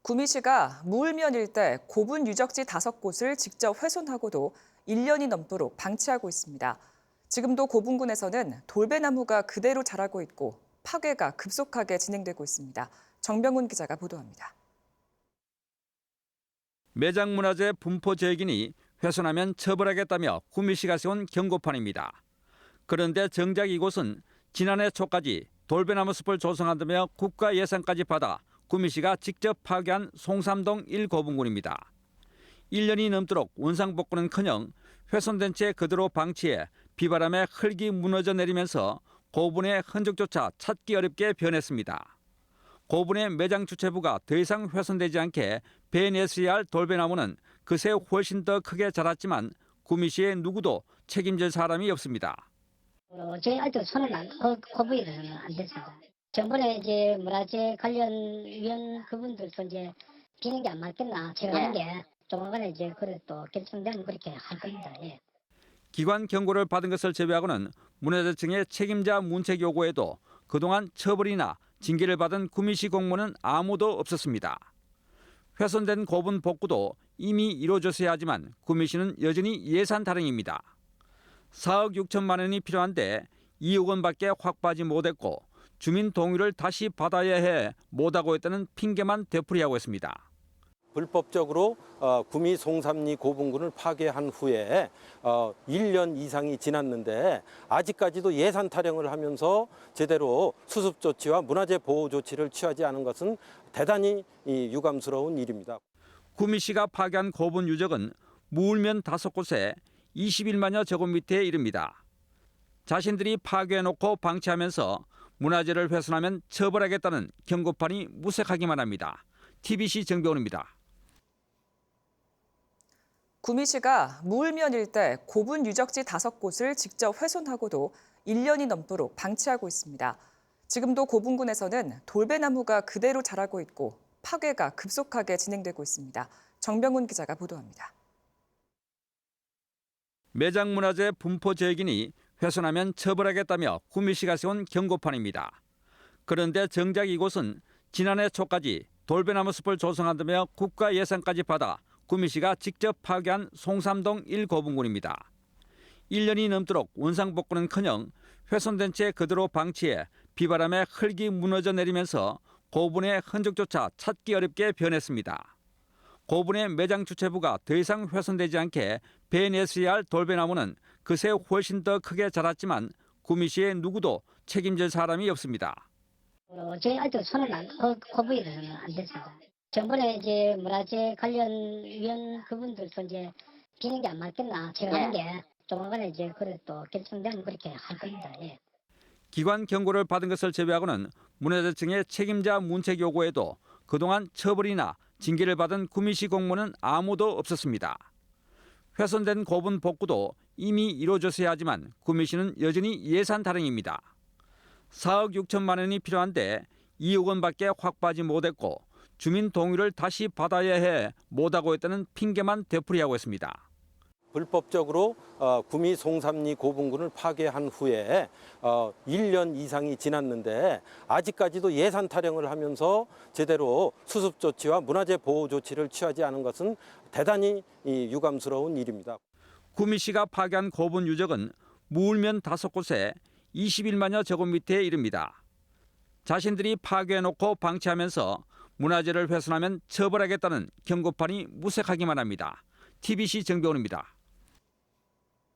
구미시가 무울면 일대 고분 유적지 5곳을 직접 훼손하고도 1년이 넘도록 방치하고 있습니다. 지금도 고분군에서는 돌배나무가 그대로 자라고 있고 파괴가 급속하게 진행되고 있습니다. 정병훈 기자가 보도합니다. 매장문화재 분포 재개인이 훼손하면 처벌하겠다며 구미시가 세운 경고판입니다. 그런데 정작 이곳은 지난해 초까지 돌배나무 숲을 조성한다며 국가 예산까지 받아 구미시가 직접 파괴한 송삼동 1고분군입니다. 1년이 넘도록 원상복구는커녕 훼손된 채 그대로 방치해 비바람에 흙이 무너져 내리면서 고분의 흔적조차 찾기 어렵게 변했습니다. 고분의 매장 주체부가 더 이상 훼손되지 않게 베내서야 할 돌배나무는 그새 훨씬 더 크게 자랐지만 구미시의 누구도 책임질 사람이 없습니다. 저희 아직도 손을 거부해서는 안 됐습니다. 전번에 이제 문화재 관련위원 그분들도 이제 비는 게 안 맞겠나 제가 하는 게 조만간에 이제 그래 또 결정되면 그렇게 할 겁니다. 예. 기관 경고를 받은 것을 제외하고는 문화재청의 책임자 문책 요구에도 그동안 처벌이나 징계를 받은 구미시 공무원은 아무도 없었습니다. 훼손된 고분 복구도 이미 이루어졌어야 하지만 구미시는 여전히 예산 타령입니다. 4억 6천만 원이 필요한데 2억 원밖에 확보하지 못했고 주민 동의를 다시 받아야 해 못하고 있다는 핑계만 되풀이하고 있습니다. 불법적으로 구미 송삼리 고분군을 파괴한 후에 1년 이상이 지났는데 아직까지도 예산 타령을 하면서 제대로 수습 조치와 문화재 보호 조치를 취하지 않은 것은 대단히 유감스러운 일입니다. 구미시가 파괴한 고분 유적은 무울면 5곳에 21만여 제곱미터에 이릅니다. 자신들이 파괴해놓고 방치하면서 문화재를 훼손하면 처벌하겠다는 경고판이 무색하기만 합니다. TBC 정병훈입니다. 구미시가 무울면 일대 고분 유적지 5곳을 직접 훼손하고도 1년이 넘도록 방치하고 있습니다. 지금도 고분군에서는 돌배나무가 그대로 자라고 있고 파괴가 급속하게 진행되고 있습니다. 정병훈 기자가 보도합니다. 매장문화재 분포 재개인이 훼손하면 처벌하겠다며 구미시가 세운 경고판입니다. 그런데 정작 이곳은 지난해 초까지 돌배나무 숲을 조성한다며 국가 예산까지 받아 구미시가 직접 파괴한 송삼동 1고분군입니다. 1년이 넘도록 원상복구는커녕 훼손된 채 그대로 방치해 비바람에 흙이 무너져 내리면서 고분의 흔적조차 찾기 어렵게 변했습니다. 고분의 매장 주체부가 더 이상 훼손되지 않게 베내서야 할 돌배나무는 그새 훨씬 더 크게 자랐지만 구미시의 누구도 책임질 사람이 없습니다. 저희 아직도 손을 거부해서는 안 됐습니다. 전번에 이제 문화재 관련위원 그분들도 이제 비는 게 안 맞겠나 제가 하는 게 조만간에 이제 그래 또 결정되면 그렇게 할 겁니다. 예. 기관 경고를 받은 것을 제외하고는 문화재청의 책임자 문책 요구에도 그동안 처벌이나 징계를 받은 구미시 공무원은 아무도 없었습니다. 훼손된 고분 복구도 이미 이루어졌어야 하지만 구미시는 여전히 예산 타령입니다. 4억 6천만 원이 필요한데 2억 원밖에 확보하지 못했고 주민 동의를 다시 받아야 해 못하고 있다는 핑계만 되풀이하고 있습니다. 불법적으로 구미 송삼리 고분군을 파괴한 후에 1년 이상이 지났는데 아직까지도 예산 타령을 하면서 제대로 수습 조치와 문화재 보호 조치를 취하지 않은 것은 대단히 유감스러운 일입니다. 구미시가 파괴한 고분 유적은 무울면 5곳에 21만여 제곱미터에 이릅니다. 자신들이 파괴해놓고 방치하면서 문화재를 훼손하면 처벌하겠다는 경고판이 무색하기만 합니다. TBC 정병훈입니다.